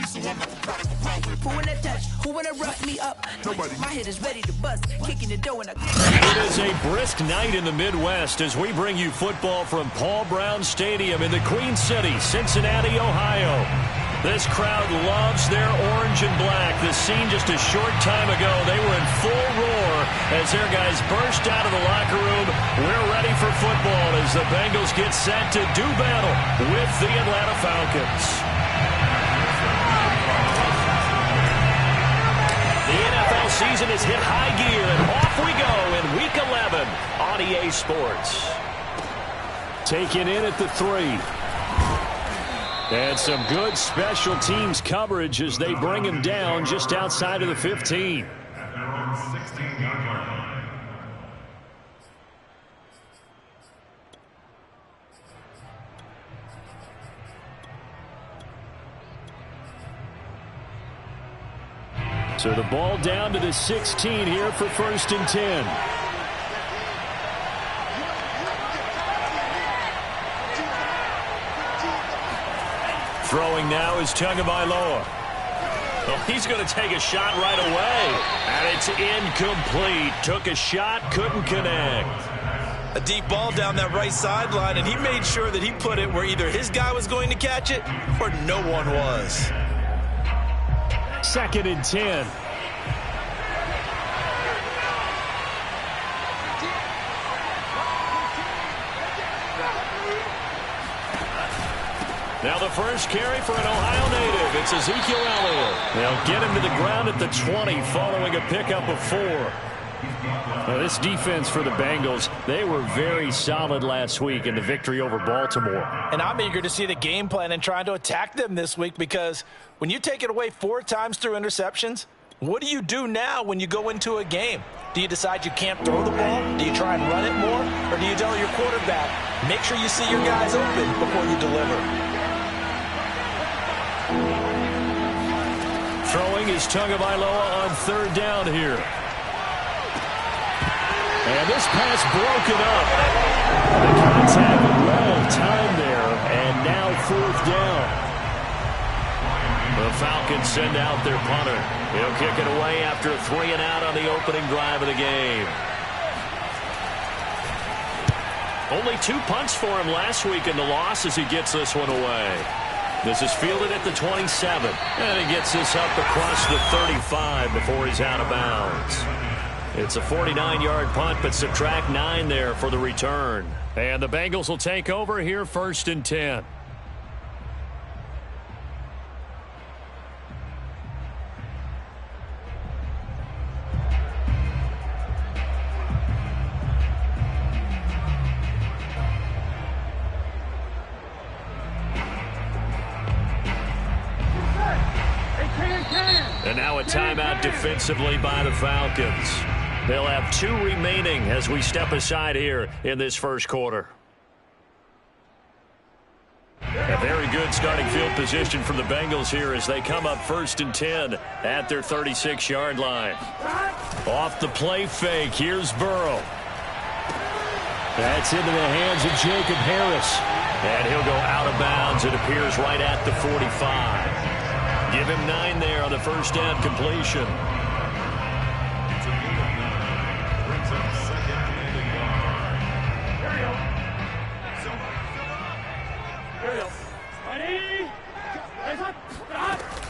Who wanna touch? Who wanna rough me up? Nobody. My head is ready to bust, kicking the door and It is a brisk night in the Midwest as we bring you football from Paul Brown Stadium in the Queen City, Cincinnati, Ohio. This crowd loves their orange and black. The scene just a short time ago, they were in full roar as their guys burst out of the locker room. We're ready for football as the Bengals get set to do battle with the Atlanta Falcons. The NFL season is hit high gear, and off we go in Week 11 on EA Sports. Taken in at the 3. And some good special teams coverage as they bring him down just outside of the 15. So the ball down to the 16 here for 1st and 10. Throwing now is Tagovailoa. Well, he's going to take a shot right away. And it's incomplete. Took a shot, couldn't connect. A deep ball down that right sideline, and he made sure that he put it where either his guy was going to catch it or no one was. 2nd and 10. Now the first carry for an Ohio native. It's Ezekiel Elliott. They'll get him to the ground at the 20 following a pickup of 4. Now this defense for the Bengals, they were very solid last week in the victory over Baltimore. And I'm eager to see the game plan and trying to attack them this week, because when you take it away 4 times through interceptions, what do you do now when you go into a game? Do you decide you can't throw the ball? Do you try and run it more? Or do you tell your quarterback, make sure you see your guys open before you deliver? Throwing is Tagovailoa on 3rd down here. And this pass broken up. The contact well timed there, and now 4th down. The Falcons send out their punter. He'll kick it away after a 3 and out on the opening drive of the game. Only 2 punts for him last week in the loss as he gets this one away. This is fielded at the 27, and he gets this up across the 35 before he's out of bounds. It's a 49-yard punt, but subtract 9 there for the return. And the Bengals will take over here 1st and 10. And now a timeout defensively by the Falcons. They'll have 2 remaining as we step aside here in this first quarter. A very good starting field position from the Bengals here as they come up 1st and 10 at their 36-yard line. Off the play fake, here's Burrow. That's into the hands of Jacob Harris. And he'll go out of bounds, it appears, right at the 45. Give him 9 there on the first down completion.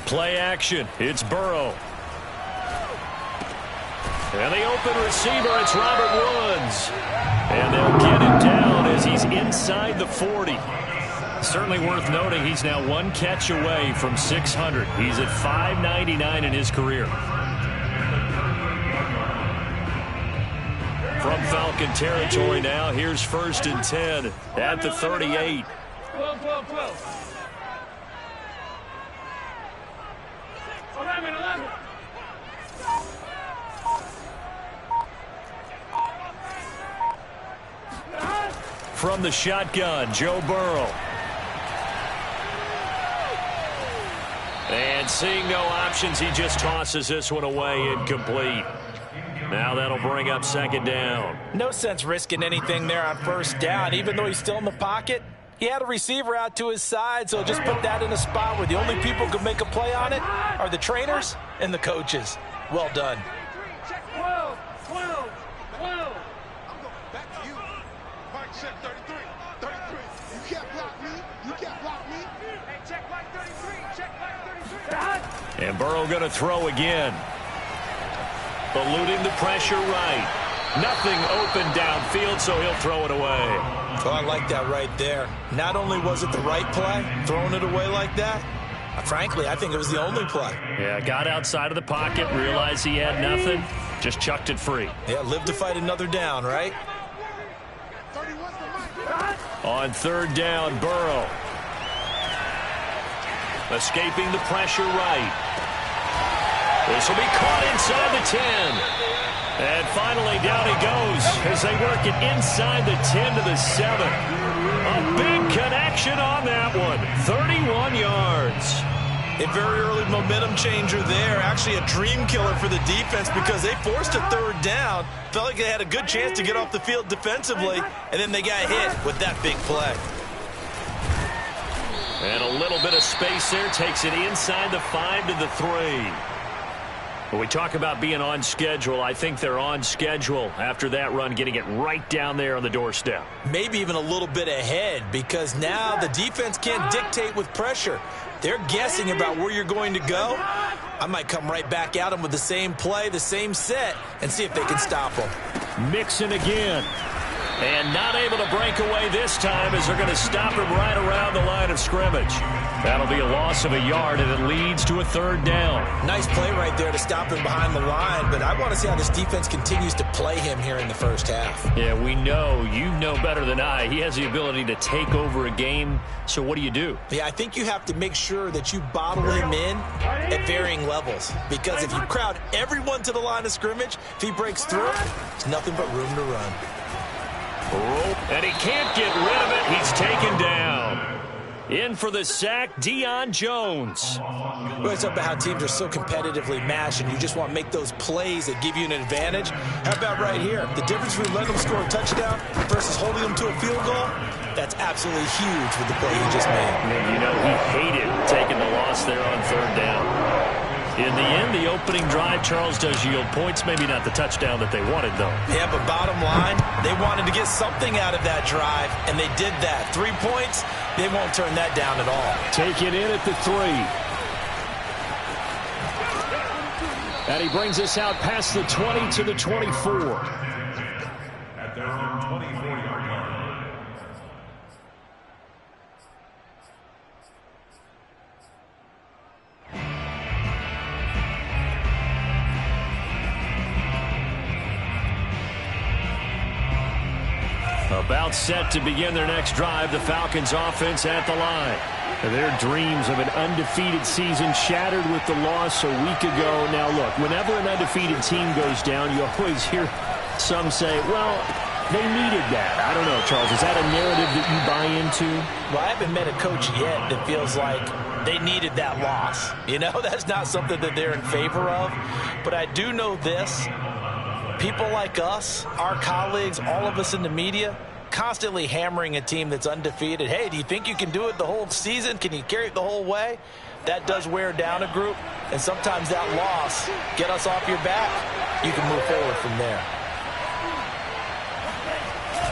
Play action. It's Burrow. And the open receiver, it's Robert Woods. And they'll get him down as he's inside the 40. Certainly worth noting he's now 1 catch away from 600. He's at 599 in his career. From Falcon territory now, here's 1st and 10 at the 38. 12. 11. From the shotgun, Joe Burrow. And seeing no options, he just tosses this one away, incomplete. Now that'll bring up 2nd down. No sense risking anything there on 1st down. Even though he's still in the pocket, He had a receiver out to his side, so just put that in a spot where the only people who can make a play on it are the trainers and the coaches. Well done. Check 12, 12, 12. I'm going back to you. Mark check 33, 33. You can't block me. You can't block me. Hey, check like 33, check like 33. And Burrow going to throw again. Eluding the pressure right. Nothing open downfield, so he'll throw it away. Oh, I like that right there. Not only was it the right play, throwing it away like that, frankly, I think it was the only play. Yeah, got outside of the pocket, realized he had nothing, just chucked it free. Yeah, live to fight another down, right? 31's the mic. On third down, Burrow. Escaping the pressure right. This will be caught inside the 10. And finally, down he goes as they work it inside the 10 to the 7. A big connection on that one. 31 yards. A very early momentum changer there. Actually a dream killer for the defense because they forced a third down. Felt like they had a good chance to get off the field defensively, and then they got hit with that big play. And a little bit of space there. Takes it inside the 5 to the 3. When we talk about being on schedule, I think they're on schedule after that run, getting it right down there on the doorstep. Maybe even a little bit ahead because now the defense can't dictate with pressure. They're guessing about where you're going to go. I might come right back at them with the same play, the same set, and see if they can stop them. Mixon again. And not able to break away this time as they're going to stop him right around the line of scrimmage. That'll be a loss of a yard, and it leads to a third down. Nice play right there to stop him behind the line, but I want to see how this defense continues to play him here in the first half. Yeah, we know. You know better than I. He has the ability to take over a game, so what do you do? Yeah, I think you have to make sure that you bottle him in at varying levels, because if you crowd everyone to the line of scrimmage, if he breaks through, there's nothing but room to run. And he can't get rid of it. He's taken down. In for the sack, Deion Jones. We always talk about how teams are so competitively matched, and you just want to make those plays that give you an advantage. How about right here? The difference between letting them score a touchdown versus holding them to a field goal, that's absolutely huge with the play he just made. And you know, he hated taking the loss there on third down. In the end, the opening drive, Charles, does yield points. Maybe not the touchdown that they wanted, though. Yeah, but bottom line, they wanted to get something out of that drive, and they did that. 3 points, they won't turn that down at all. Take it in at the 3. And he brings us out past the 20 to the 24. At their own 24-yard line. About set to begin their next drive, the Falcons offense at the line. Their dreams of an undefeated season shattered with the loss a week ago. Now look, whenever an undefeated team goes down, you always hear some say, well, they needed that. I don't know, Charles, is that a narrative that you buy into? Well, I haven't met a coach yet that feels like they needed that loss. You know, that's not something that they're in favor of. But I do know this. People like us, our colleagues, all of us in the media, constantly hammering a team that's undefeated. Hey, do you think you can do it the whole season? Can you carry it the whole way? That does wear down a group, and sometimes that loss, get us off your back, you can move forward from there.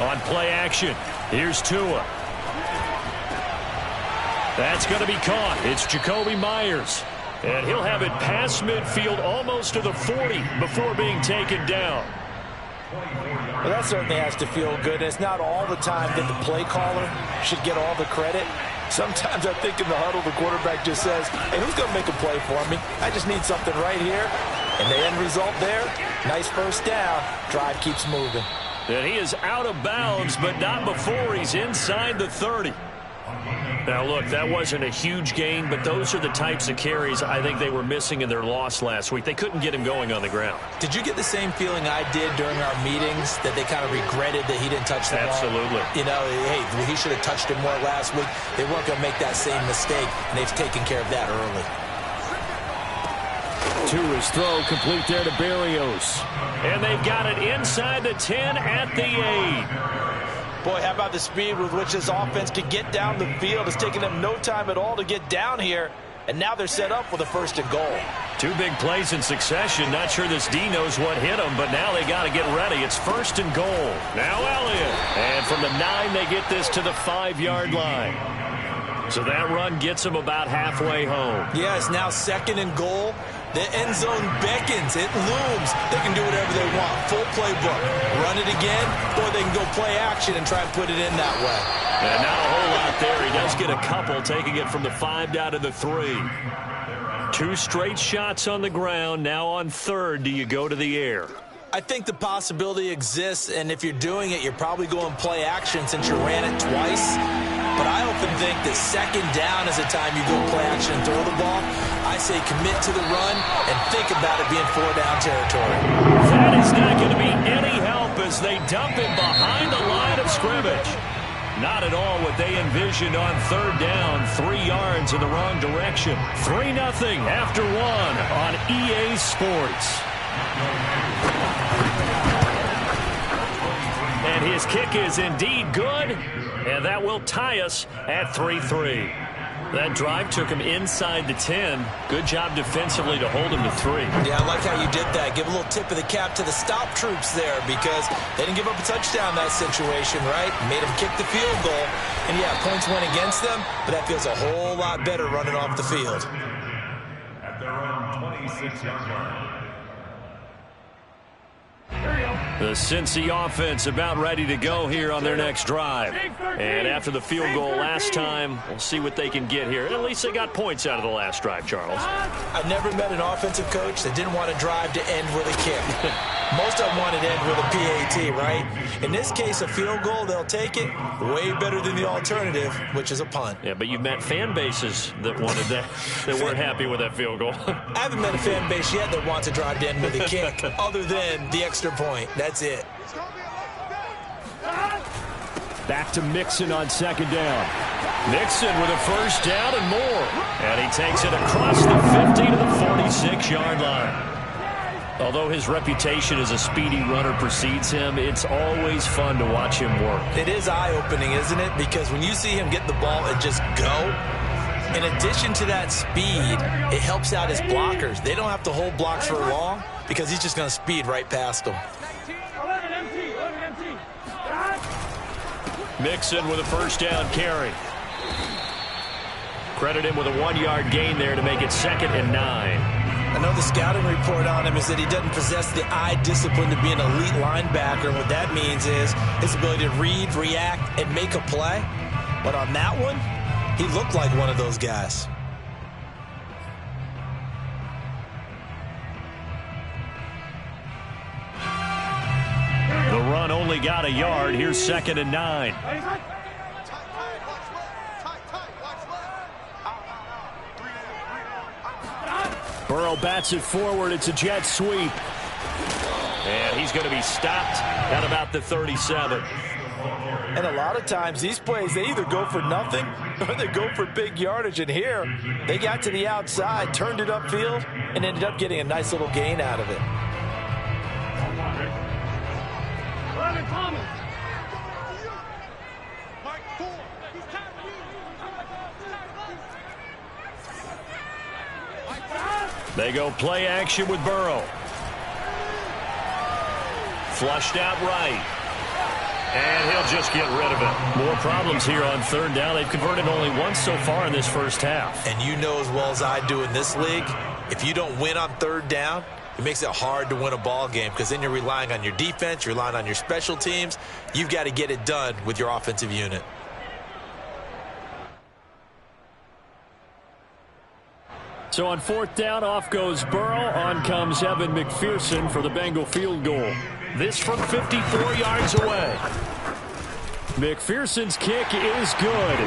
On play action, here's Tua. That's going to be caught. It's Jacoby Myers. And he'll have it past midfield almost to the 40 before being taken down. Well, that certainly has to feel good. It's not all the time that the play caller should get all the credit. Sometimes I think in the huddle, the quarterback just says, hey, who's going to make a play for me? I just need something right here. And the end result there, nice first down. Drive keeps moving. And he is out of bounds, but not before he's inside the 30. Now, look, that wasn't a huge gain, but those are the types of carries I think they were missing in their loss last week. They couldn't get him going on the ground. Did you get the same feeling I did during our meetings, that they kind of regretted that he didn't touch the ball? Absolutely. You know, hey, he should have touched it more last week. They weren't going to make that same mistake, and they've taken care of that early. To his throw, complete there to Berrios. And they've got it inside the 10 at the 8. Boy, how about the speed with which this offense can get down the field? It's taking them no time at all to get down here. And now they're set up with a 1st and goal. 2 big plays in succession. Not sure this D knows what hit them, but now they got to get ready. It's 1st and goal. Now Elliott. And from the 9, they get this to the 5-yard line. So that run gets them about halfway home. Yeah, it's now 2nd and goal. The end zone beckons. It looms. They can do whatever they want. Full playbook. Run it again, or they can go play action and try and put it in that way. And not a whole lot there. He does get a couple, taking it from the 5 down to the 3. 2 straight shots on the ground. Now on 3rd, do you go to the air? I think the possibility exists, and if you're doing it, you're probably going play action since you ran it twice. But I often think that 2nd down is the time you go play action and throw the ball. I say commit to the run and think about it being 4-down territory. That is not going to be any help as they dump him behind the line of scrimmage. Not at all what they envisioned on 3rd down. 3 yards in the wrong direction. 3-0 after 1 on EA Sports. And his kick is indeed good, and that will tie us at 3-3. That drive took him inside the 10. Good job defensively to hold him to 3. Yeah, I like how you did that. Give a little tip of the cap to the stop troops there because they didn't give up a touchdown in that situation, right? Made them kick the field goal. And, yeah, points went against them, but that feels a whole lot better running off the field. At their own 26-yard line. The Cincy offense about ready to go here on their next drive. And after the field goal last time, we'll see what they can get here. At least they got points out of the last drive, Charles. I've never met an offensive coach that didn't want to drive to end with a kick. Most of them wanted to end with a PAT, right? In this case, a field goal, they'll take it. Way better than the alternative, which is a punt. Yeah, but you've met fan bases that wanted that, that weren't happy with that field goal. I haven't met a fan base yet that wants to drive to end with a kick other than the extra point. That's it. Back to Mixon on 2nd down. Mixon with a 1st down and more. And he takes it across the 50 to the 46-yard line. Although his reputation as a speedy runner precedes him, it's always fun to watch him work. It is eye-opening, isn't it? Because when you see him get the ball and just go, in addition to that speed, it helps out his blockers. They don't have to hold blocks for long because he's just going to speed right past them. Mixon with a 1st down carry. Credit him with a 1-yard gain there to make it 2nd and 9. I know the scouting report on him is that he doesn't possess the eye discipline to be an elite linebacker. What that means is his ability to read, react, and make a play. But on that one, he looked like one of those guys. The run only got a yard. Here's 2nd and 9. Burrow bats it forward. It's a jet sweep. And he's going to be stopped at about the 37. And a lot of times these plays, they either go for nothing or they go for big yardage. And here, they got to the outside, turned it upfield, and ended up getting a nice little gain out of it. They go play action with Burrow. Flushed out right. And he'll just get rid of it. More problems here on 3rd down. They've converted only once so far in this first half. And you know as well as I do in this league, if you don't win on 3rd down, it makes it hard to win a ball game because then you're relying on your defense, you're relying on your special teams. You've got to get it done with your offensive unit. So on 4th down, off goes Burrow. On comes Evan McPherson for the Bengal field goal. This from 54 yards away. McPherson's kick is good.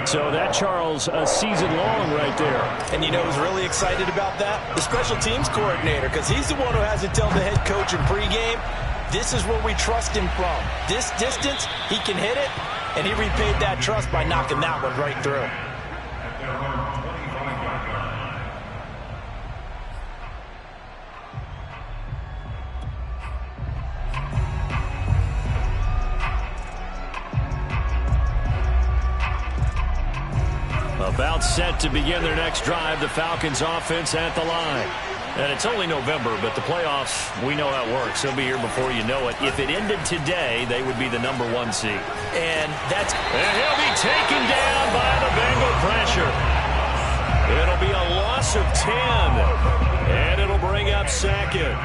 So that, Charles, a season long right there. And you know who's really excited about that? The special teams coordinator, because he's the one who has to tell the head coach in pregame, this is where we trust him from. This distance, he can hit it, and he repaid that trust by knocking that one right through. About set to begin their next drive. The Falcons offense at the line. And it's only November, but the playoffs, we know how it works. They'll be here before you know it. If it ended today, they would be the #1 seed. And he'll be taken down by the Bengal pressure. It'll be a loss of 10. And it'll bring up second.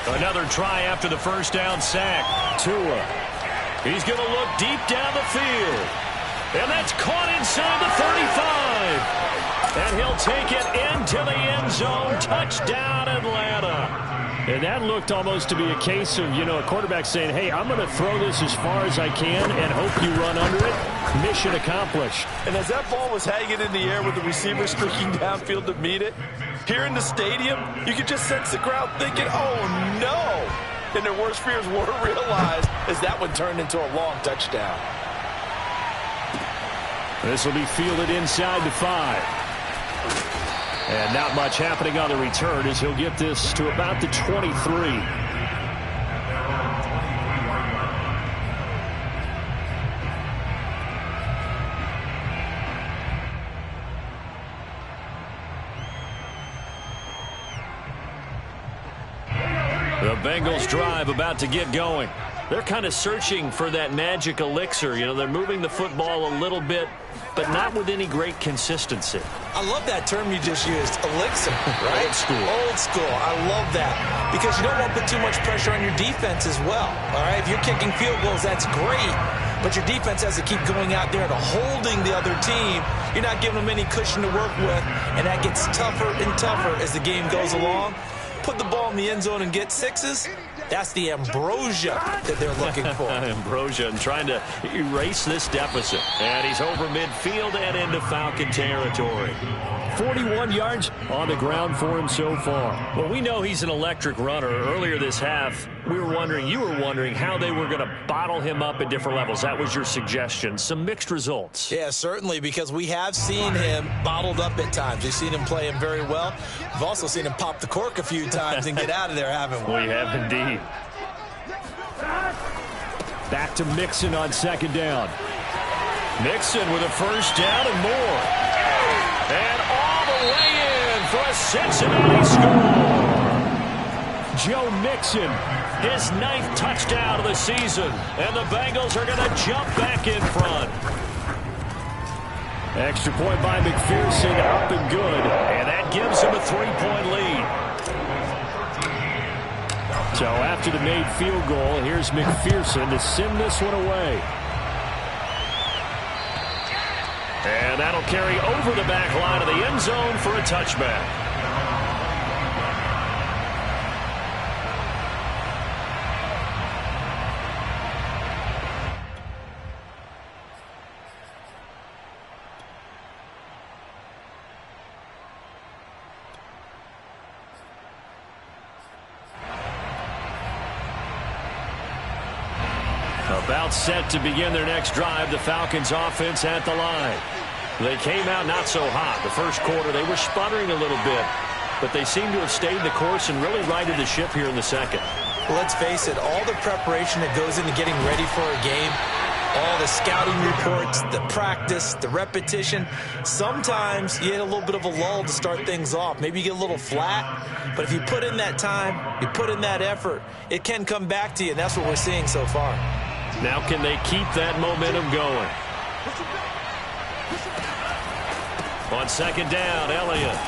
Another try after the first down sack. Tua. He's going to look deep down the field. And that's caught inside the 35. And he'll take it into the end zone. Touchdown, Atlanta. And that looked almost to be a case of, a quarterback saying, hey, I'm going to throw this as far as I can and hope you run under it. Mission accomplished. And as that ball was hanging in the air with the receiver streaking downfield to meet it, here in the stadium, you could just sense the crowd thinking, oh, no. And their worst fears were realized as that one turned into a long touchdown. This will be fielded inside the 5. And not much happening on the return as he'll get this to about the 23. The Bengals drive about to get going. They're kind of searching for that magic elixir. They're moving the football a little bit, but not with any great consistency. I love that term you just used, elixir, right? Old school. Old school. I love that because you don't want to put too much pressure on your defense as well, all right? If you're kicking field goals, that's great, but your defense has to keep going out there and holding the other team. You're not giving them any cushion to work with, and that gets tougher and tougher as the game goes along. Put the ball in the end zone and get 6s. That's the ambrosia that they're looking for. Ambrosia and trying to erase this deficit. And he's over midfield and into Falcon territory. 41 yards on the ground for him so far. Well, we know he's an electric runner. Earlier this half, you were wondering how they were going to bottle him up at different levels. That was your suggestion. Some mixed results. Yeah, certainly, because we have seen him bottled up at times. We've seen him play him very well. We've also seen him pop the cork a few times and get out of there, haven't we? We have indeed. Back to Mixon on second down. Mixon with a first down and more. And all the way in for a Cincinnati score. Joe Mixon, his 9th touchdown of the season. And the Bengals are going to jump back in front. Extra point by McPherson, up and good. And that gives him a 3-point lead. So after the made field goal, here's McPherson to send this one away. And that'll carry over the back line of the end zone for a touchback. About set to begin their next drive, the Falcons offense at the line. They came out not so hot. The first quarter, they were sputtering a little bit, but they seem to have stayed the course and really righted the ship here in the second. Well, let's face it, all the preparation that goes into getting ready for a game, all the scouting reports, the practice, the repetition, sometimes you get a little bit of a lull to start things off. Maybe you get a little flat, but if you put in that time, you put in that effort, it can come back to you, and that's what we're seeing so far. Now can they keep that momentum going? On second down, Elliott.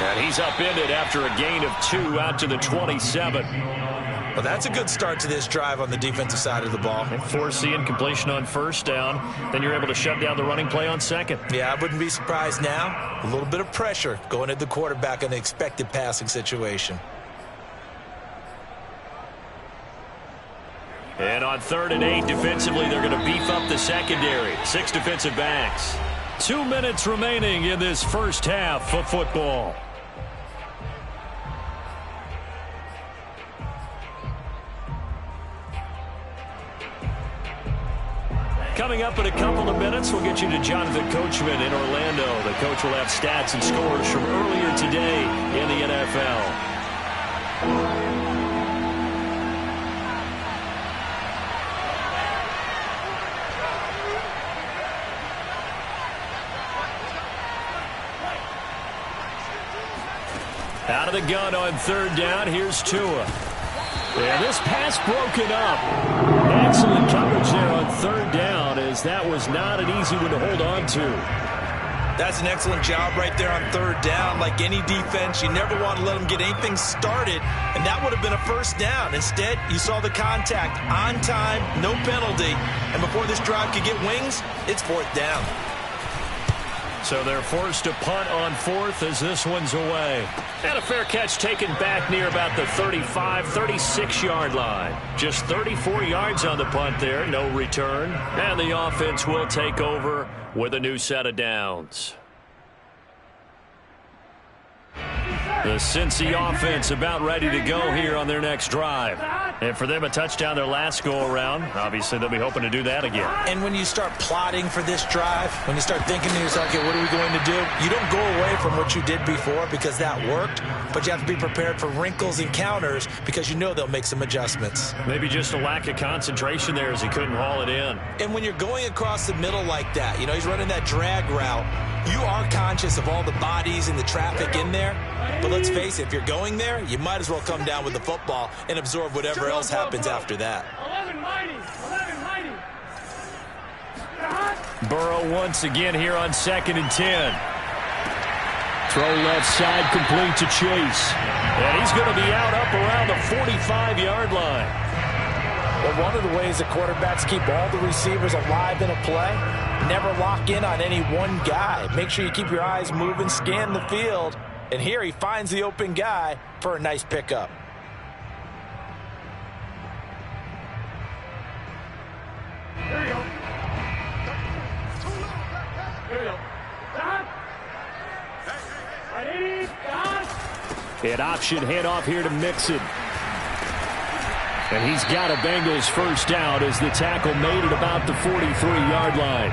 And he's upended after a gain of 2 out to the 27. Well, that's a good start to this drive on the defensive side of the ball. And forcing completion on first down. Then you're able to shut down the running play on second. Yeah, I wouldn't be surprised now. A little bit of pressure going at the quarterback in the expected passing situation. And on 3rd and 8, defensively, they're going to beef up the secondary. 6 defensive backs. 2 minutes remaining in this first half of football. Coming up in a couple of minutes, we'll get you to Jonathan Coachman in Orlando. The coach will have stats and scores from earlier today in the NFL. Out of the gun on 3rd down, here's Tua. And this pass broken up. Excellent coverage there on 3rd down, as that was not an easy one to hold on to. That's an excellent job right there on 3rd down. Like any defense, you never want to let them get anything started, and that would have been a first down. Instead, you saw the contact on time, no penalty, and before this drive could get wings, it's 4th down. So they're forced to punt on 4th as this one's away. And a fair catch taken back near about the 35, 36-yard line. Just 34 yards on the punt there, no return. And the offense will take over with a new set of downs. The Cincy offense about ready to go here on their next drive. And for them, a touchdown their last go-around. Obviously, they'll be hoping to do that again. And when you start plotting for this drive, when you start thinking to yourself, okay, what are we going to do? You don't go away from what you did before because that worked, but you have to be prepared for wrinkles and counters because you know they'll make some adjustments. Maybe just a lack of concentration there as he couldn't haul it in. And when you're going across the middle like that, you know, he's running that drag route, you are conscious of all the bodies and the traffic in there. But let's face it, if you're going there, you might as well come down with the football and absorb whatever else happens after that. 11 mighty. Burrow once again here on 2nd and 10. Throw left side, complete to Chase. And he's going to be out up around the 45-yard line. Well, one of the ways the quarterbacks keep all the receivers alive in a play, never lock in on any one guy. Make sure you keep your eyes moving, scan the field. And here he finds the open guy for a nice pickup. There you go. An option handoff here to Mixon. And he's got a Bengals first down as the tackle made it about the 43-yard line.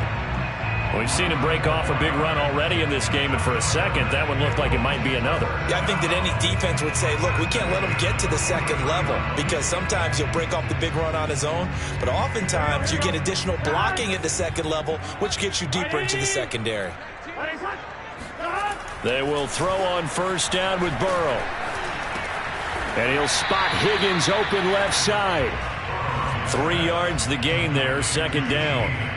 We've seen him break off a big run already in this game, and for a second, that one looked like it might be another. Yeah, I think that any defense would say, look, we can't let him get to the second level because sometimes he'll break off the big run on his own, but oftentimes you get additional blocking at the second level, which gets you deeper into the secondary. They will throw on first down with Burrow. And he'll spot Higgins open left side. 3 yards the gain there, 2nd down.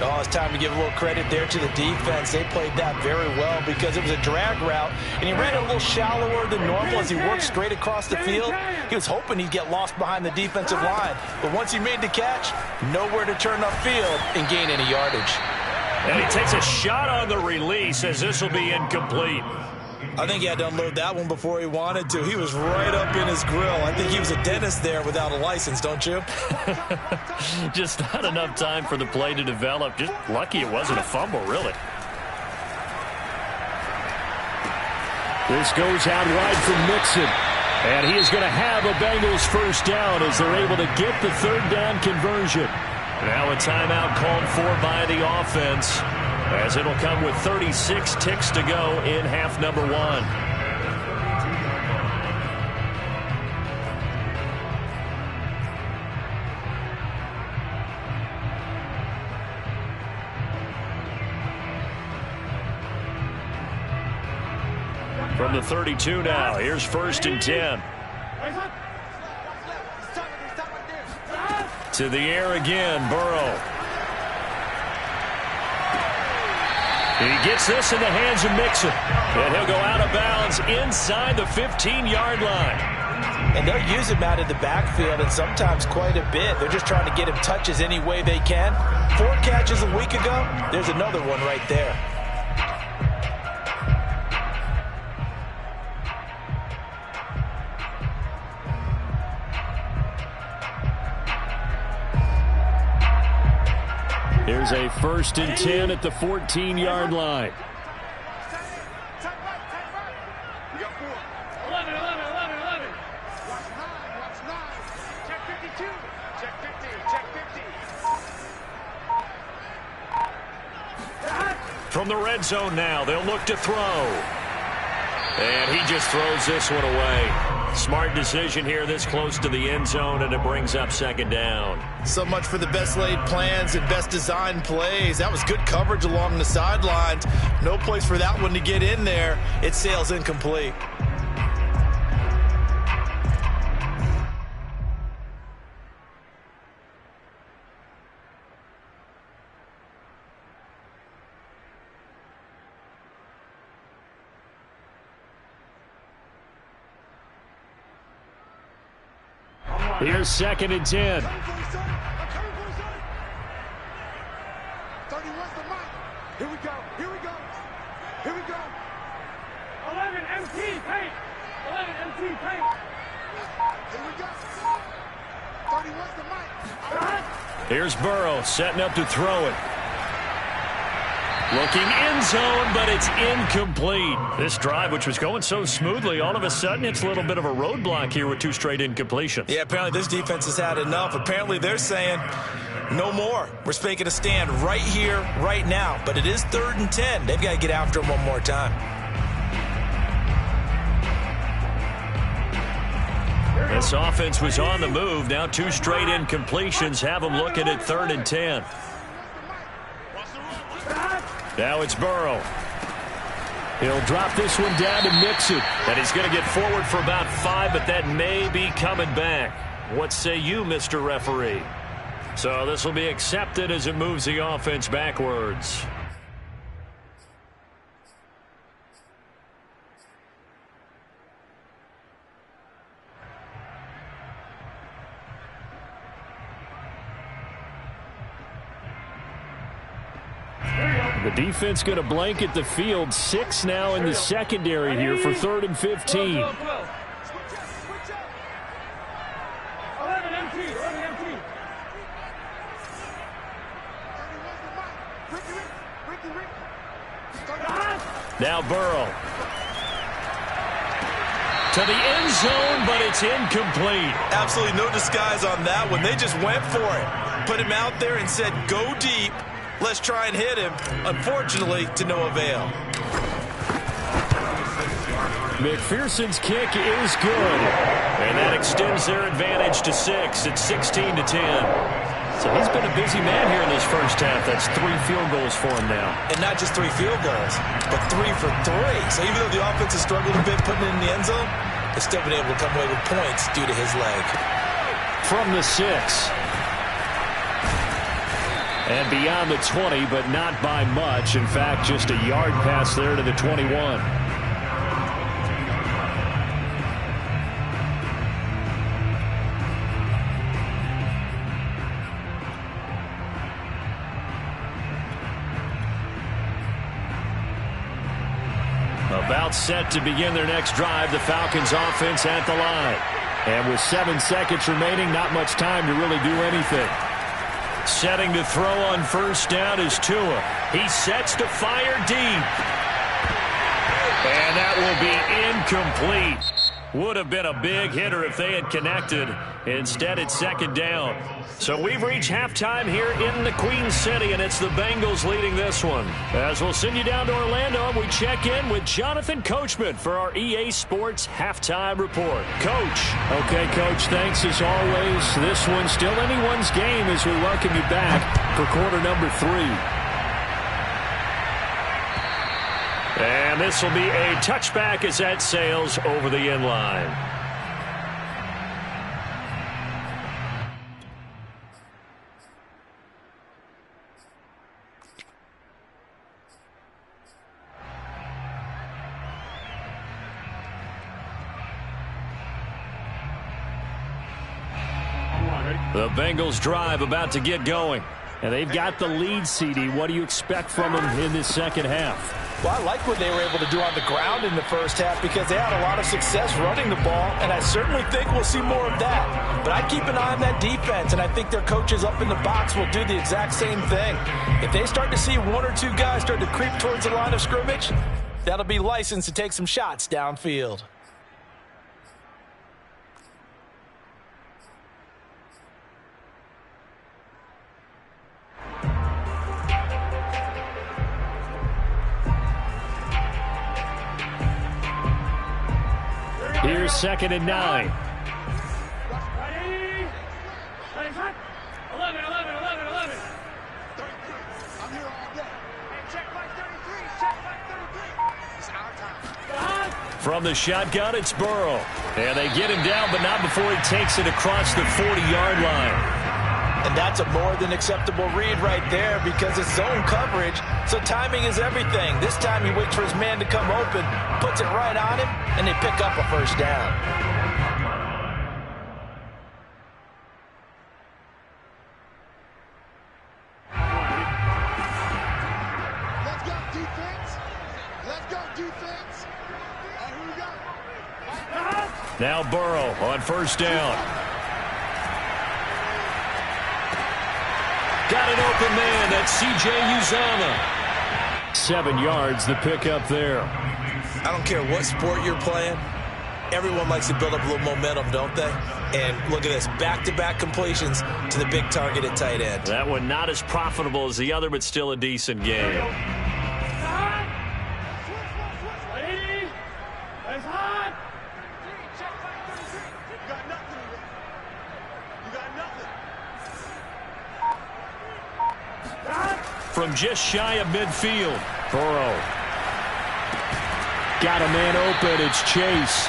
Oh, it's time to give a little credit there to the defense. They played that very well because it was a drag route, and he ran it a little shallower than normal as he worked straight across the field. He was hoping he'd get lost behind the defensive line, but once he made the catch, nowhere to turn upfield and gain any yardage. And he takes a shot on the release as this will be incomplete. I think he had to unload that one before he wanted to. He was right up in his grill. I think he was a dentist there without a license, don't you? Just not enough time for the play to develop. Just lucky it wasn't a fumble, really. This goes out wide from Mixon. And he is going to have a Bengals first down as they're able to get the 3rd down conversion. Now a timeout called for by the offense, as it'll come with 36 ticks to go in half number 1. From the 32 now, here's 1st and 10. To the air again, Burrow. He gets this in the hands of Mixon. And he'll go out of bounds inside the 15-yard line. And they'll use him out of the backfield, and sometimes quite a bit. They're just trying to get him touches any way they can. 4 catches a week ago, there's another one right there. Here's a 1st and 10 at the 14-yard line. We got 4. 11, 11, 11, 11. Watch 9. Watch 9. Check 52. Check 50. Check 50. From the red zone now, they'll look to throw. And he just throws this one away. Smart decision here this close to the end zone, and it brings up 2nd down. So much for the best laid plans and best designed plays. That was good coverage along the sidelines. No place for that one to get in there. It sails incomplete. Here's 2nd and 10. 31's the mic. Here we go. Here we go. Here we go. 11 MT paint. 11 MT paint. Here we go. 31's the mic. Here's Burrow setting up to throw it. Looking end zone, but it's incomplete. This drive, which was going so smoothly, all of a sudden it's a little bit of a roadblock here with 2 straight incompletions. Yeah, apparently this defense has had enough. Apparently they're saying no more. We're making a stand right here, right now. But it is 3rd and 10. They've got to get after him one more time. This offense was on the move. Now 2 straight incompletions have them looking at 3rd and 10. Now it's Burrow. He'll drop this one down to Mixon. And he's going to get forward for about 5, but that may be coming back. What say you, Mr. Referee? So this will be accepted as it moves the offense backwards. The defense going to blanket the field. 6 now in the secondary here for 3rd and 15. 11 MT. 11 MT. Now Burrow. To the end zone, but it's incomplete. Absolutely no disguise on that one. They just went for it. Put him out there and said, go deep. Let's try and hit him. Unfortunately, to no avail. McPherson's kick is good. And that extends their advantage to 6. It's 16 to 10. So he's been a busy man here in this first half. That's 3 field goals for him now. And not just 3 field goals, but 3 for 3. So even though the offense has struggled a bit putting it in the end zone, they've still been able to come away with points due to his leg. From the 6. And beyond the 20, but not by much. In fact, just a yard pass there to the 21. About set to begin their next drive, the Falcons offense at the line. And with 7 seconds remaining, not much time to really do anything. Setting to throw on first down is Tua. He sets to fire deep. And that will be incomplete. Would have been a big hitter if they had connected. Instead, it's 2nd down. So we've reached halftime here in the Queen City, and it's the Bengals leading this one. As we'll send you down to Orlando, and we check in with Jonathan Coachman for our EA Sports Halftime Report. Coach. Okay, Coach, thanks as always. This one's still anyone's game as we welcome you back for quarter number 3. And this will be a touchback as that sails over the end line. The Bengals drive about to get going. And they've got the lead, CD. What do you expect from them in this second half? Well, I like what they were able to do on the ground in the first half because they had a lot of success running the ball, and I certainly think we'll see more of that. But I'd keep an eye on that defense, and I think their coaches up in the box will do the exact same thing. If they start to see one or two guys start to creep towards the line of scrimmage, that'll be licensed to take some shots downfield. Here's 2nd and 9. Ready? 11. 33. I'm here all day. Hey, check like 33. Check like 33. It's our time. From the shotgun, it's Burrow. And they get him down, but not before he takes it across the 40-yard line. And that's a more than acceptable read right there because it's zone coverage, so timing is everything. This time he waits for his man to come open, puts it right on him, and they pick up a first down. Let's go, defense. Let's go, defense. All right, here we go. Now Burrow on first down. Got an open man. That's C.J. Uzomah. 7 yards, the pickup there. I don't care what sport you're playing. Everyone likes to build up a little momentum, don't they? And look at this, back-to-back completions to the big target at tight end. That one not as profitable as the other, but still a decent game. Ready? It's hot. Check like 33. You got nothing to do. You got nothing. From just shy of midfield, Burrow. Got a man open. It's Chase.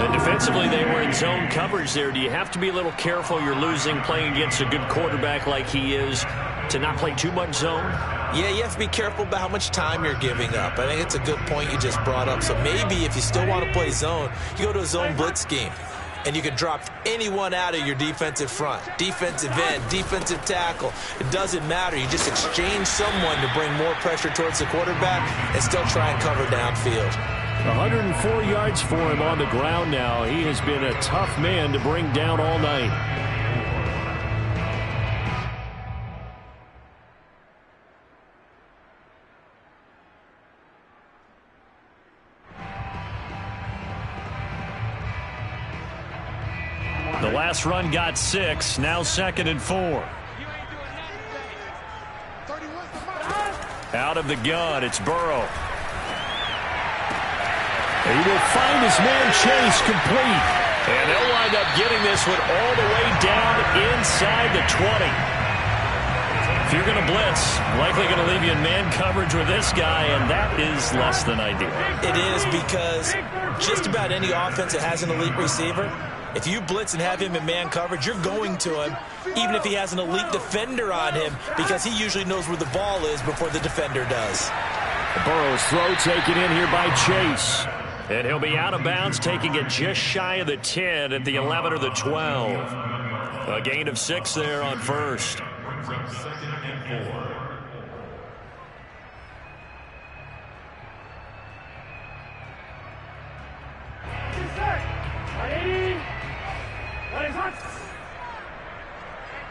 And defensively, they were in zone coverage there. Do you have to be a little careful? You're losing playing against a good quarterback like he is to not play too much zone? Yeah, you have to be careful about how much time you're giving up. I think it's a good point you just brought up. So maybe if you still want to play zone, you go to a zone blitz scheme. And you can drop anyone out of your defensive front. Defensive end, defensive tackle. It doesn't matter. You just exchange someone to bring more pressure towards the quarterback and still try and cover downfield. 104 yards for him on the ground now. He has been a tough man to bring down all night. The last run got 6, now 2nd and 4. You ain't doing nothing today. 31's the mark. Out of the gun, it's Burrow. He will find his man Chase complete. And they'll wind up getting this one all the way down inside the 20. If you're going to blitz, likely going to leave you in man coverage with this guy, and that is less than ideal. It is because just about any offense that has an elite receiver, if you blitz and have him in man coverage, you're going to him, even if he has an elite defender on him, because he usually knows where the ball is before the defender does. Burrow's throw taken in here by Chase. And he'll be out of bounds, taking it just shy of the 10 at the 11 or the 12. A gain of 6 there on first. Brings up 2nd and 4. Ready? Ready, hot.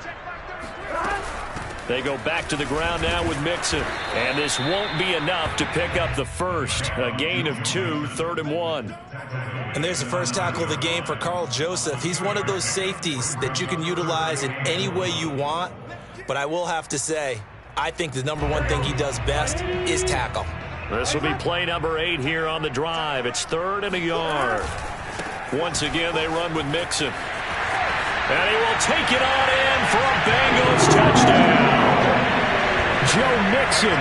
Check like 33. They go back to the ground now with Mixon. And this won't be enough to pick up the first. A gain of 2, 3rd and 1. And there's the first tackle of the game for Carl Joseph. He's one of those safeties that you can utilize in any way you want. But I will have to say, I think the number one thing he does best is tackle. This will be play number 8 here on the drive. It's 3rd and a yard. Once again, they run with Mixon. And he will take it on in for a Bengals touchdown. Joe Mixon,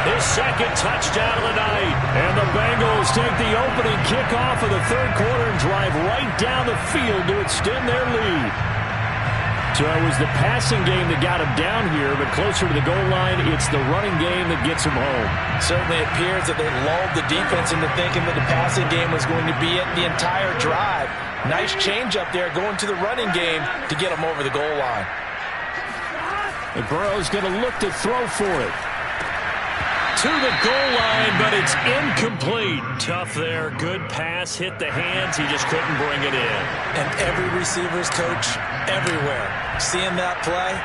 His second touchdown of the night. and the Bengals take the opening kickoff of the third quarter and drive right down the field to extend their lead. So it was the passing game that got him down here, but closer to the goal line, it's the running game that gets him home. Certainly appears that they lulled the defense into thinking that the passing game was going to be it the entire drive. Nice change up there going to the running game to get him over the goal line. And Burrow's going to look to throw for it. To the goal line, but it's incomplete. Tough there. Good pass. Hit the hands. He just couldn't bring it in. And every receiver's coach everywhere. Seeing that play,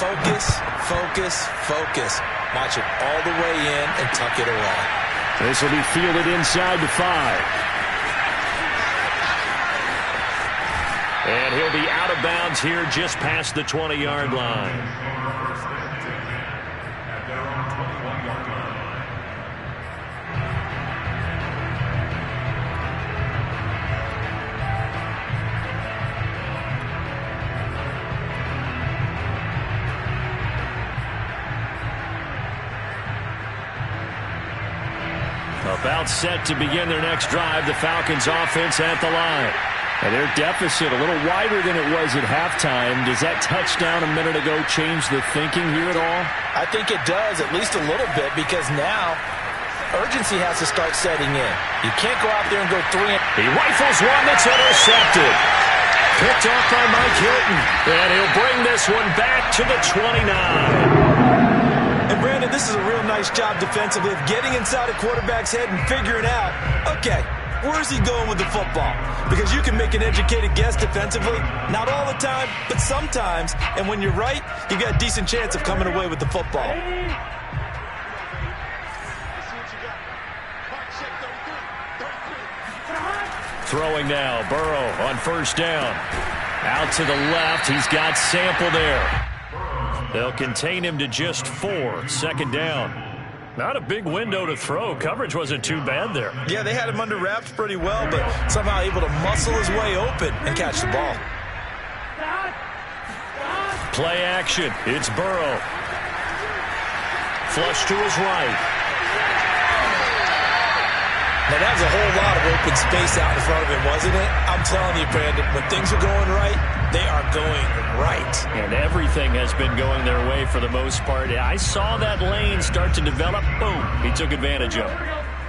focus, focus, focus. Watch it all the way in and tuck it away. This will be fielded inside the 5. And he'll be out of bounds here just past the 20-yard line. About set to begin their next drive, the Falcons offense at the line. And their deficit a little wider than it was at halftime. Does that touchdown a minute ago change the thinking here at all? I think it does, at least a little bit, because now urgency has to start setting in. You can't go out there and go 3. He rifles one that's intercepted. Picked off by Mike Hilton. And he'll bring this one back to the 29. And Brandon, this is a real nice job defensively of getting inside a quarterback's head and figuring out, okay, where's he going with the football? Because you can make an educated guess defensively, not all the time, but sometimes. And when you're right, you got a decent chance of coming away with the football. Throwing now, Burrow on first down. Out to the left, he's got Sample there. They'll contain him to just 4. Second down. Not a big window to throw. Coverage wasn't too bad there. Yeah, they had him under wraps pretty well, but somehow able to muscle his way open and catch the ball. Play action. It's Burrow. Flush to his right. Now, that was a whole lot of open space out in front of him, wasn't it? I'm telling you, Brandon, when things are going right, they are going right. And everything has been going their way for the most part. I saw that lane start to develop. Boom. He took advantage of it.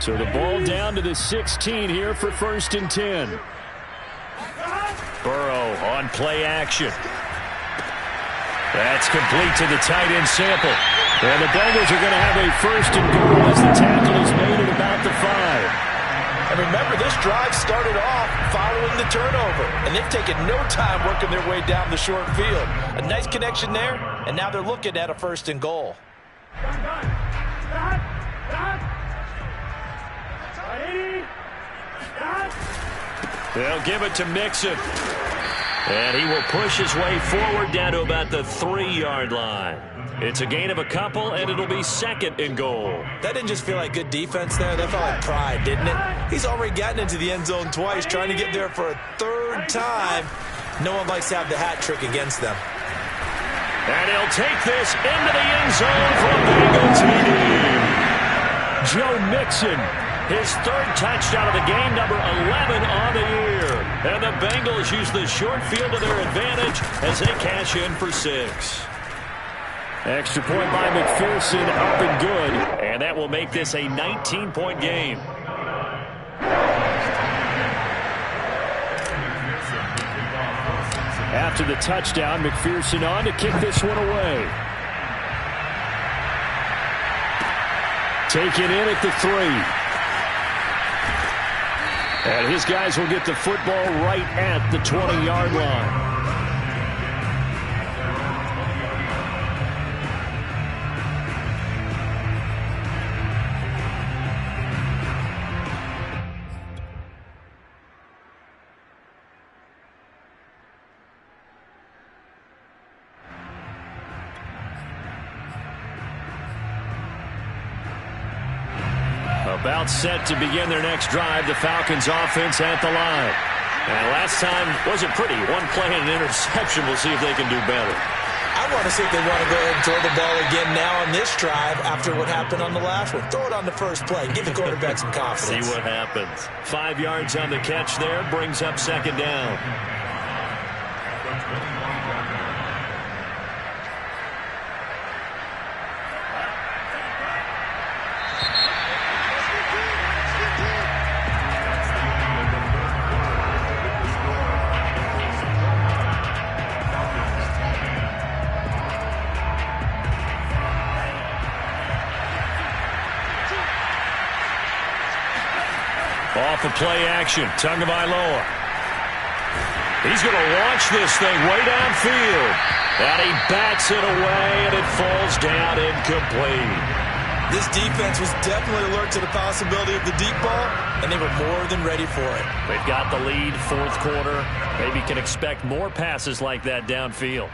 So the ball down to the 16 here for 1st and 10. Burrow on play action. That's complete to the tight end Sample. And the Bengals are going to have a 1st and goal as the tackle is made at about the 5. And remember, this drive started off following the turnover, and they've taken no time working their way down the short field. A nice connection there, and now they're looking at a 1st and goal. They'll give it to Mixon. And he will push his way forward down to about the 3-yard line. It's a gain of a couple, and it'll be 2nd and goal. That didn't just feel like good defense there. That felt like pride, didn't it? He's already gotten into the end zone twice, trying to get there for a 3rd time. No one likes to have the hat trick against them. And he'll take this into the end zone for a Bengal TD. Joe Mixon, his 3rd touchdown of the game, number 11 on the year. And the Bengals use the short field to their advantage as they cash in for 6. Extra point by McPherson, up and good. And that will make this a 19-point game. After the touchdown, McPherson on to kick this one away. Taken in at the 3. And his guys will get the football right at the 20-yard line. About set to begin their next drive, the Falcons offense at the line. And last time wasn't pretty. One play and an interception. We'll see if they can do better. I want to see if they want to go ahead and throw the ball again now on this drive after what happened on the last one. Throw it on the first play. Give the quarterback some confidence. See what happens. 5 yards on the catch there. Brings up 2nd down. off of play action. Tagovailoa. He's going to launch this thing way downfield. And he bats it away, and it falls down incomplete. This defense was definitely alert to the possibility of the deep ball, and they were more than ready for it. They've got the lead, fourth quarter. Maybe can expect more passes like that downfield.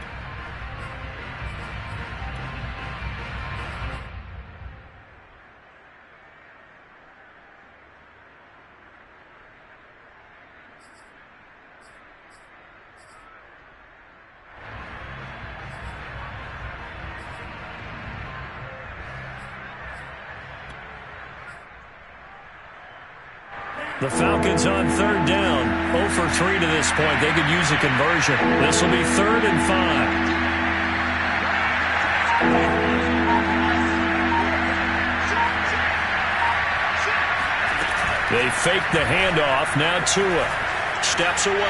The Falcons on third down. 0 for 3 to this point. They could use a conversion. This will be 3rd and 5. They fake the handoff. Now Tua steps away.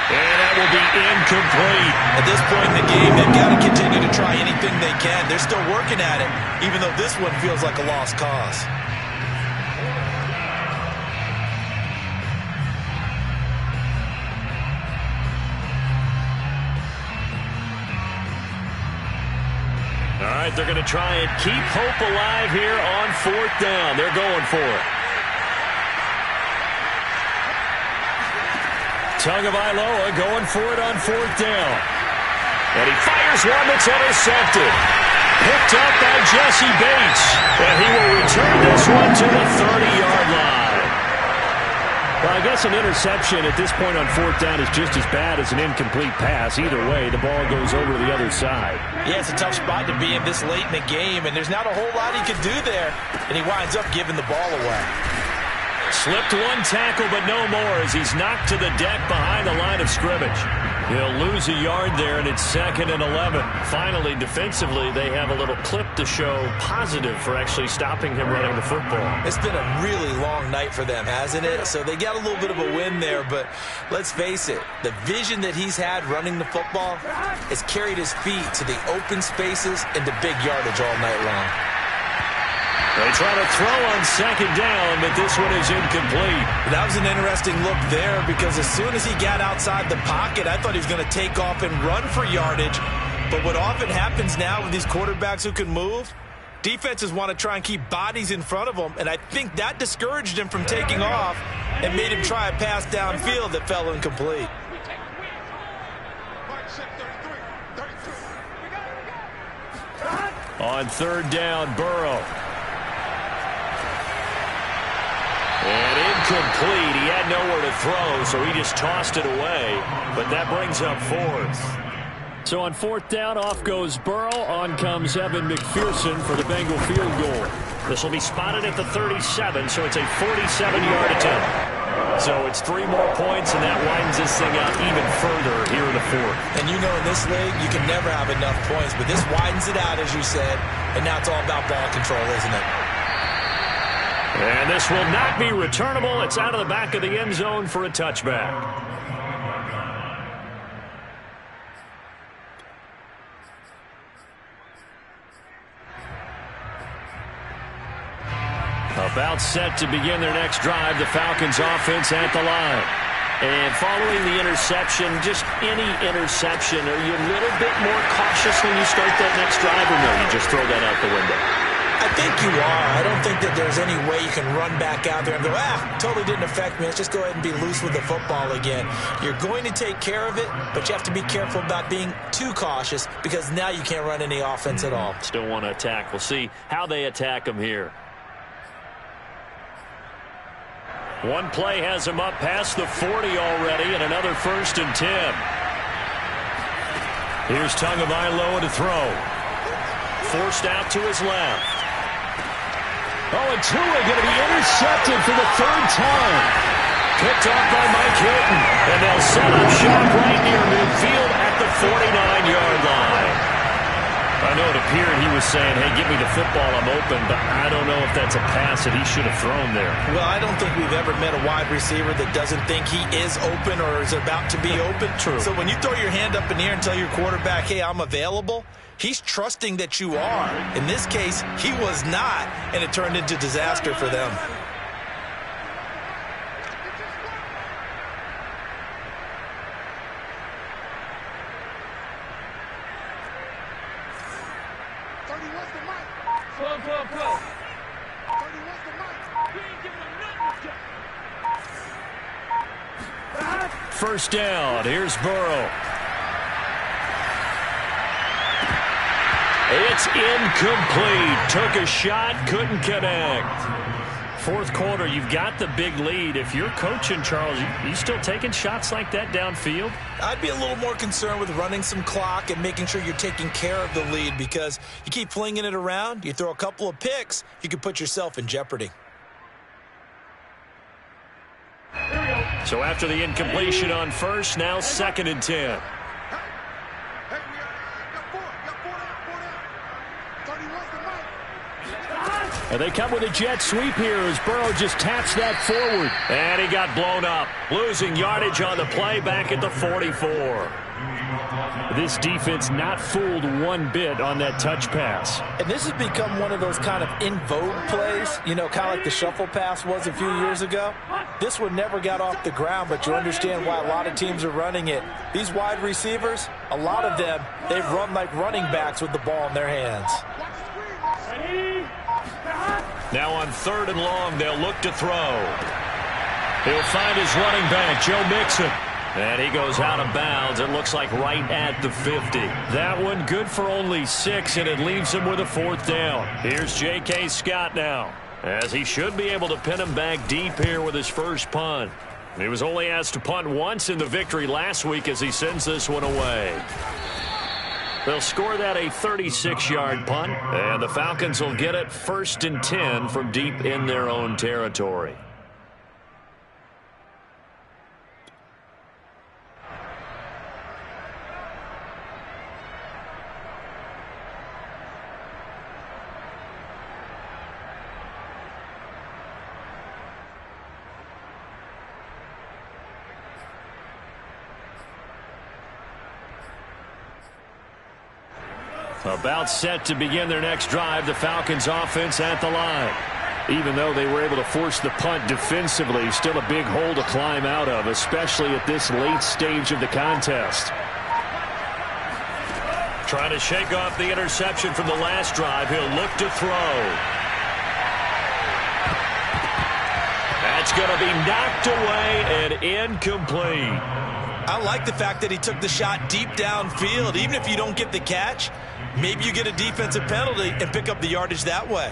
And that will be incomplete. At this point in the game, they've got to continue to try anything they can. They're still working at it, even though this one feels like a lost cause. All right, they're going to try and keep hope alive here on 4th down. They're going for it. Tagovailoa going for it on 4th down. And he fires one that's intercepted. Picked up by Jesse Bates. And he will return this one to the 30-yard line. Well, I guess an interception at this point on 4th down is just as bad as an incomplete pass. Either way, the ball goes over to the other side. Yeah, it's a tough spot to be in this late in the game, and there's not a whole lot he could do there, and he winds up giving the ball away. Slipped one tackle, but no more as he's knocked to the deck behind the line of scrimmage. He'll lose a yard there, and it's 2nd and 11. Finally, defensively, they have a little clip to show positive for actually stopping him running the football. It's been a really long night for them, hasn't it? So they got a little bit of a win there, but let's face it, the vision that he's had running the football has carried his feet to the open spaces and to big yardage all night long. They try to throw on 2nd down, but this one is incomplete. That was an interesting look there because as soon as he got outside the pocket, I thought he was going to take off and run for yardage. But what often happens now with these quarterbacks who can move, defenses want to try and keep bodies in front of them, and I think that discouraged him from taking off and made him try a pass downfield that fell incomplete. On 3rd down, Burrow. And incomplete. He had nowhere to throw, so he just tossed it away. But that brings up 4th. So on 4th down, off goes Burrow. On comes Evan McPherson for the Bengal field goal. This will be spotted at the 37, so it's a 47-yard attempt. So it's 3 more points, and that widens this thing out even further here in the 4th. And you know in this league, you can never have enough points, but this widens it out, as you said, and now it's all about ball control, isn't it? And this will not be returnable. It's out of the back of the end zone for a touchback. About set to begin their next drive, the Falcons offense at the line. And following the interception, just any interception, are you a little bit more cautious when you start that next drive, or no, you just throw that out the window? I think you are. I don't think that there's any way you can run back out there and go, totally didn't affect me. Let's just go ahead and be loose with the football again. You're going to take care of it, but you have to be careful about being too cautious because now you can't run any offense at all. Still want to attack. We'll see how they attack them here. One play has him up past the 40 already, and another 1st and 10. Here's Tagovailoa to throw. Forced out to his left. Oh, and Tua going to be intercepted for the 3rd time. Picked off by Mike Hilton, and they'll set up shop right near midfield at the 49-yard line. I know it appeared he was saying, hey, give me the football, I'm open, but I don't know if that's a pass that he should have thrown there. Well, I don't think we've ever met a wide receiver that doesn't think he is open or is about to be open. True. So when you throw your hand up in the air and tell your quarterback, hey, I'm available, he's trusting that you are. In this case, he was not, and it turned into disaster for them. what's the mic? Slow. 30, what's the mic? We ain't giving them nothing to check. First down. Here's Burrow. It's incomplete. Took a shot, couldn't connect. Fourth quarter, you've got the big lead. If you're coaching, Charles, you still taking shots like that downfield? I'd be a little more concerned with running some clock and making sure you're taking care of the lead, because you keep flinging it around, you throw a couple of picks, you could put yourself in jeopardy. So after the incompletion on first, now 2nd and 10. Hey, we got four down. 30, what's the mic? And they come with a jet sweep here as Burrow just taps that forward. And he got blown up. Losing yardage on the play back at the 44. This defense not fooled one bit on that touch pass. And this has become one of those kind of in vogue plays, you know, kind of like the shuffle pass was a few years ago. This one never got off the ground, but you understand why a lot of teams are running it. These wide receivers, a lot of them, they've run like running backs with the ball in their hands. Now on 3rd and long, they'll look to throw. He'll find his running back, Joe Mixon. And he goes out of bounds. It looks like right at the 50. That one good for only 6, and it leaves him with a 4th down. Here's J.K. Scott now, as he should be able to pin him back deep here with his first punt. He was only asked to punt once in the victory last week as he sends this one away. They'll score that a 36-yard punt, and the Falcons will get it 1st and 10 from deep in their own territory. About set to begin their next drive, the Falcons offense at the line. Even though they were able to force the punt defensively, still a big hole to climb out of, especially at this late stage of the contest. Trying to shake off the interception from the last drive. He'll look to throw. That's going to be knocked away and incomplete. I like the fact that he took the shot deep downfield. Even if you don't get the catch, maybe you get a defensive penalty and pick up the yardage that way.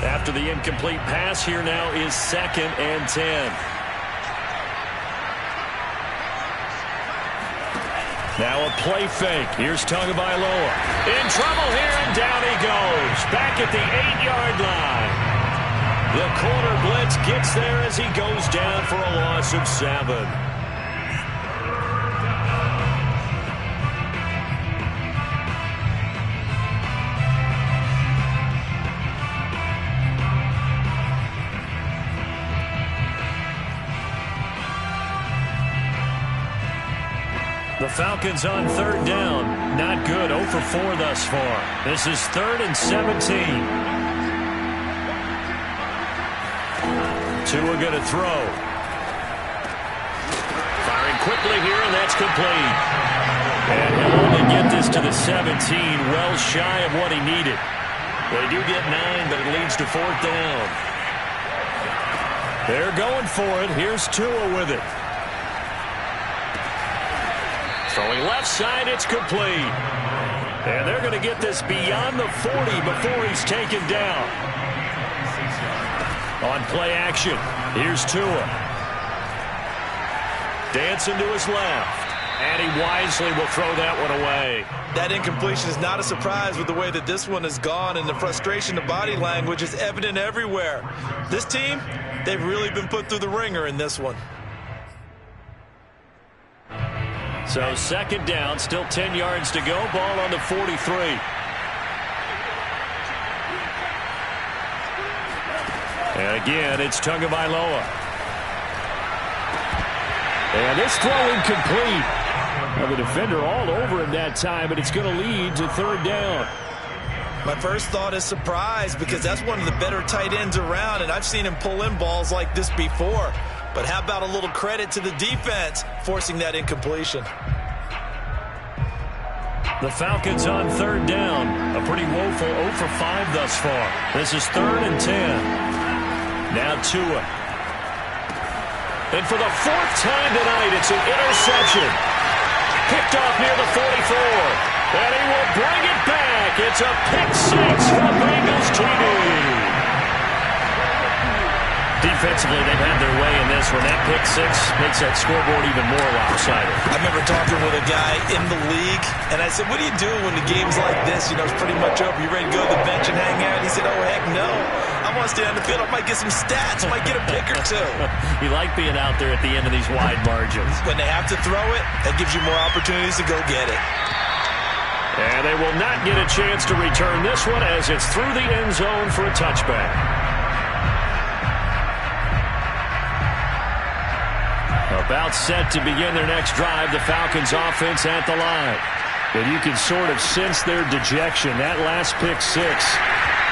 After the incomplete pass, here now is 2nd and 10. Now a play fake. Here's Tagovailoa. In trouble here, and down he goes. Back at the 8-yard line. The corner blitz gets there as he goes down for a loss of 7. The Falcons on 3rd down. Not good. 0 for 4 thus far. This is 3rd and 17. Two are going to throw. Firing quickly here, and that's complete. And he'll only get this to the 17, well shy of what he needed. They do get 9, but it leads to 4th down. They're going for it. Here's Tua with it. Throwing left side, it's complete. And they're going to get this beyond the 40 before he's taken down. On play action, here's Tua. Dancing to his left. And he wisely will throw that one away. That incompletion is not a surprise with the way that this one has gone, and the frustration, the body language is evident everywhere. This team, they've really been put through the ringer in this one. So 2nd down, still 10 yards to go. Ball on the 43. And again, it's Tagovailoa. And this throw incomplete. Now the defender all over him that time, but it's going to lead to 3rd down. My first thought is surprise, because that's one of the better tight ends around, and I've seen him pull in balls like this before. But how about a little credit to the defense forcing that incompletion? The Falcons on third down. A pretty woeful 0 for 5 thus far. This is 3rd and 10. Now Tua. And for the 4th time tonight, it's an interception. Picked off near the 44. And he will bring it back. It's a pick 6 for Bengals TD. Defensively, they've had their way in this one. That pick 6 makes that scoreboard even more lopsided. I remember talking with a guy in the league, and I said, what do you do when the game's like this? You know, it's pretty much over. You ready to go to the bench and hang out? He said, oh, heck no. I want to stay on the field. I might get some stats. I might get a pick or two. You like being out there at the end of these wide margins. When they have to throw it, that gives you more opportunities to go get it. And they will not get a chance to return this one as it's through the end zone for a touchback. About set to begin their next drive, the Falcons offense at the line. And you can sort of sense their dejection. That last pick 6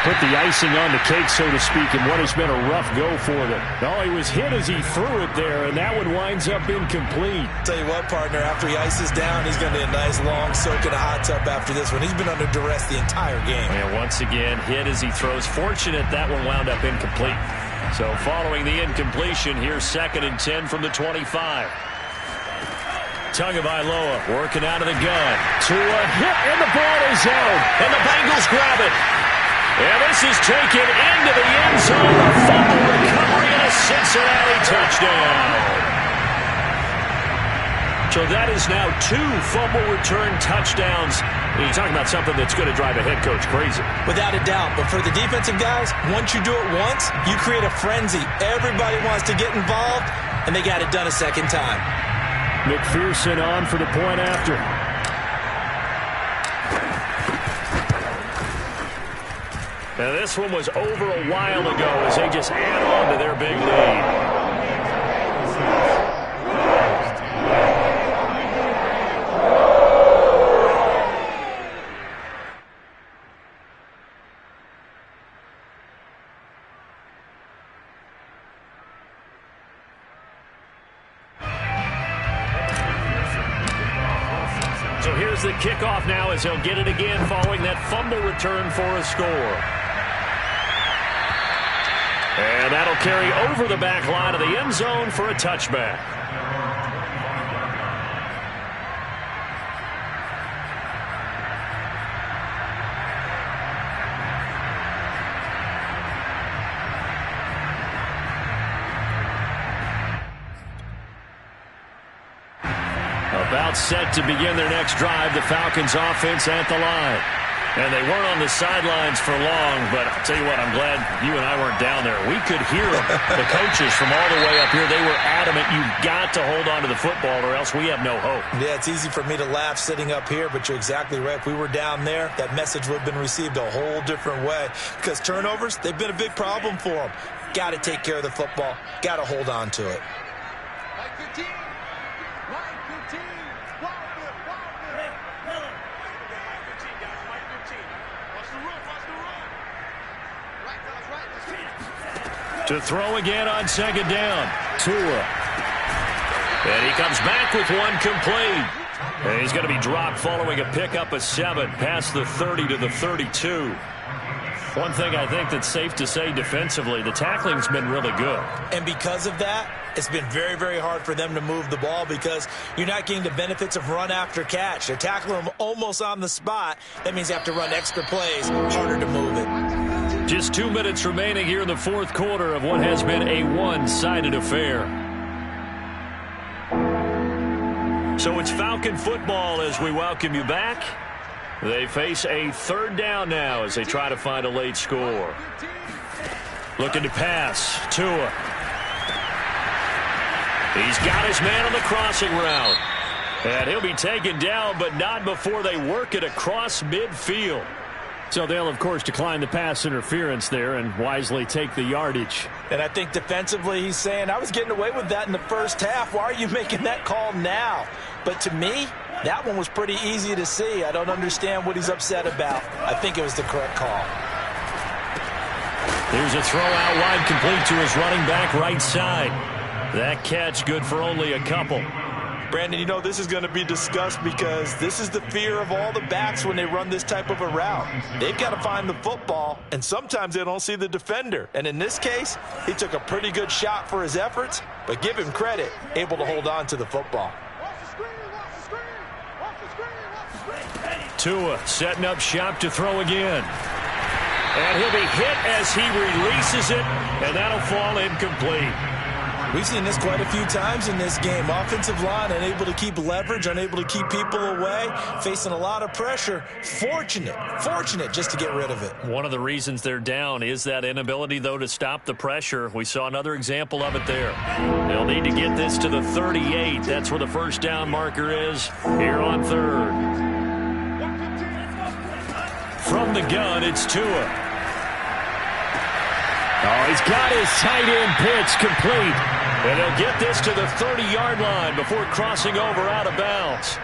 put the icing on the cake, so to speak, in what has been a rough go for them. Oh, he was hit as he threw it there, and that one winds up incomplete. Tell you what, partner, after he ices down, he's going to need a nice long soak in a hot tub after this one. He's been under duress the entire game. And once again, hit as he throws. Fortunate that one wound up incomplete. So following the incompletion, here's 2nd and 10 from the 25. Tagovailoa working out of the gun. To a hit, and the ball is out. And the Bengals grab it. And this is taken into the end zone. A fumble recovery and a Cincinnati touchdown. So that is now 2 fumble return touchdowns. You're talking about something that's going to drive a head coach crazy. Without a doubt. But for the defensive guys, once you do it once, you create a frenzy. Everybody wants to get involved, and they got it done a second time. McPherson on for the point after. Now this one was over a while ago as they just add on to their big lead. So here's the kickoff now as he'll get it again following that fumble return for a score. And that'll carry over the back line of the end zone for a touchback. About set to begin their next drive, the Falcons offense at the line. And they weren't on the sidelines for long, but I'll tell you what, I'm glad you and I weren't down there. We could hear them, the coaches from all the way up here. They were adamant, you've got to hold on to the football or else we have no hope. Yeah, it's easy for me to laugh sitting up here, but you're exactly right. If we were down there, that message would have been received a whole different way. Because turnovers, they've been a big problem for them. Got to take care of the football. Got to hold on to it. To throw again on 2nd down. Tua. And he comes back with one complete. And he's going to be dropped following a pickup of 7 past the 30 to the 32. One thing I think that's safe to say defensively, the tackling's been really good. And because of that, it's been very, very hard for them to move the ball because you're not getting the benefits of run after catch. They're tackling them almost on the spot. That means you have to run extra plays, harder to move it. Just 2 minutes remaining here in the 4th quarter of what has been a one-sided affair. So it's Falcon football as we welcome you back. They face a 3rd down now as they try to find a late score. Looking to pass. Tua. He's got his man on the crossing route. And he'll be taken down, but not before they work it across midfield. So they'll, of course, decline the pass interference there and wisely take the yardage. And I think defensively he's saying, I was getting away with that in the first half. Why are you making that call now? But to me, that one was pretty easy to see. I don't understand what he's upset about. I think it was the correct call. There's a throw out wide complete to his running back right side. That catch good for only a couple. Brandon, you know this is going to be discussed because this is the fear of all the backs when they run this type of a route. They've got to find the football, and sometimes they don't see the defender. And in this case, he took a pretty good shot for his efforts, but give him credit, able to hold on to the football. Tua setting up shop to throw again. And he'll be hit as he releases it, and that'll fall incomplete. We've seen this quite a few times in this game. Offensive line unable to keep leverage, unable to keep people away, facing a lot of pressure. Fortunate just to get rid of it. One of the reasons they're down is that inability, though, to stop the pressure. We saw another example of it there. They'll need to get this to the 38. That's where the first down marker is here on third. From the gun, it's Tua. Oh, he's got his tight end pitch complete. And he'll get this to the 30-yard line before crossing over out of bounds.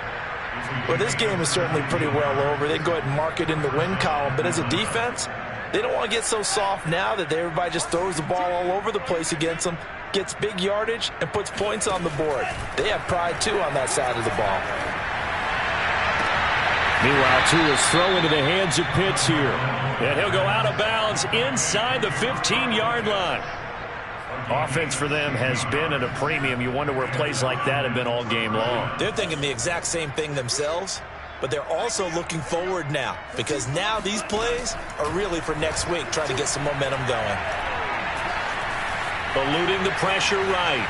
Well, this game is certainly pretty well over. They can go ahead and mark it in the win column. But as a defense, they don't want to get so soft now that everybody just throws the ball all over the place against them, gets big yardage, and puts points on the board. They have pride, too, on that side of the ball. Meanwhile, Tua's throw into the hands of Pitts here. And he'll go out of bounds inside the 15-yard line. Offense for them has been at a premium. You wonder where plays like that have been all game long. They're thinking the exact same thing themselves, but they're also looking forward now because now these plays are really for next week, trying to get some momentum going. Eluding the pressure right.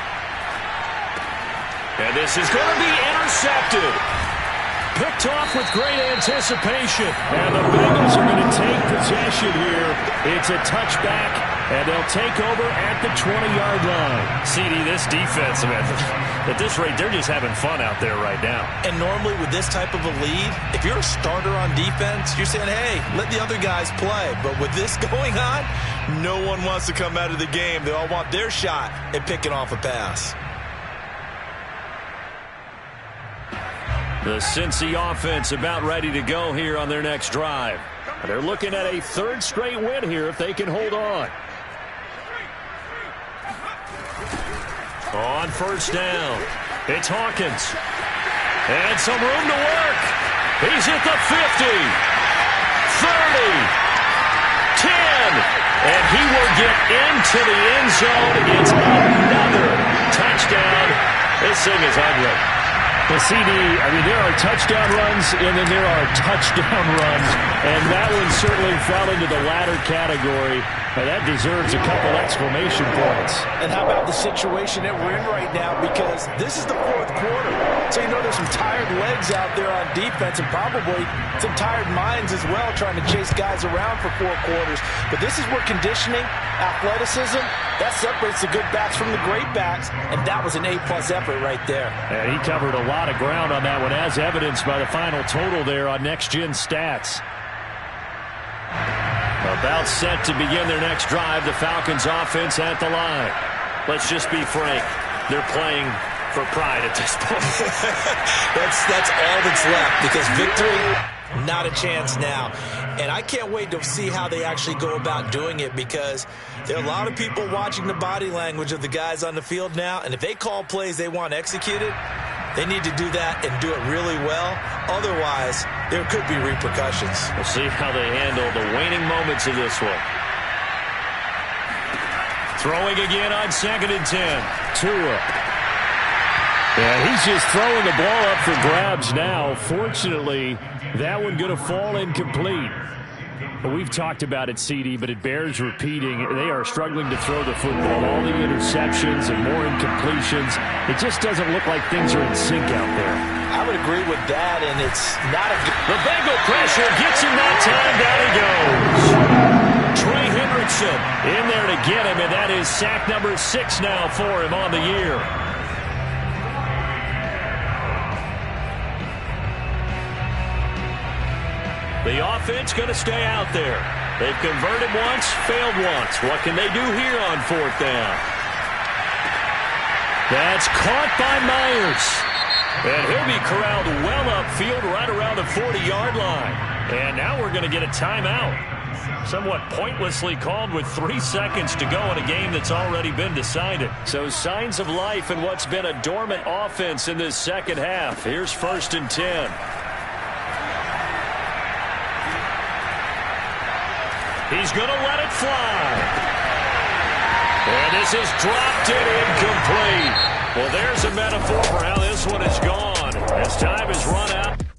And this is going to be intercepted. Picked off with great anticipation. And the Bengals are going to take possession here. It's a touchback, and they'll take over at the 20-yard line. CD, this defense, man, at this rate, they're just having fun out there right now. And normally with this type of a lead, if you're a starter on defense, you're saying, hey, let the other guys play. But with this going on, no one wants to come out of the game. They all want their shot at picking off a pass. The Cincy offense about ready to go here on their next drive. They're looking at a third straight win here if they can hold on. On first down, it's Hawkins. And some room to work. He's at the 50, 30, 10, and he will get into the end zone. It's another touchdown. This thing is ugly. Well, CD, I mean, there are touchdown runs, and then there are touchdown runs, and that one certainly fell into the latter category. And that deserves a couple exclamation points. And how about the situation that we're in right now? Because this is the fourth quarter. So you know there's some tired legs out there on defense and probably some tired minds as well trying to chase guys around for 4 quarters. But this is where conditioning, athleticism, that separates the good backs from the great backs. And that was an A-plus effort right there. And he covered a lot of ground on that one, as evidenced by the final total there on Next Gen Stats. About set to begin their next drive, the Falcons offense at the line. Let's just be frank. They're playing for pride at this point. that's all that's left because victory, not a chance now. And I can't wait to see how they actually go about doing it because there are a lot of people watching the body language of the guys on the field now. And if they call plays they want executed, they need to do that and do it really well. Otherwise, there could be repercussions. We'll see how they handle the waning moments of this one. Throwing again on 2nd and 10. Tua. Yeah, he's just throwing the ball up for grabs now. Fortunately, that one going to fall incomplete. We've talked about it, CD, but it bears repeating. They are struggling to throw the football. All the interceptions and more incompletions. It just doesn't look like things are in sync out there. I would agree with that, and it's not a good... The Bengal pressure gets him that time. Down he goes. Trey Hendrickson in there to get him, and that is sack number 6 now for him on the year. The offense going to stay out there. They've converted once, failed once. What can they do here on 4th down? That's caught by Myers. And he'll be corralled well upfield right around the 40-yard line. And now we're going to get a timeout. Somewhat pointlessly called with 3 seconds to go in a game that's already been decided. So signs of life in what's been a dormant offense in this second half. Here's 1st and 10. He's going to let it fly. And this is dropped and incomplete. Well, there's a metaphor for how this one is gone as time has run out.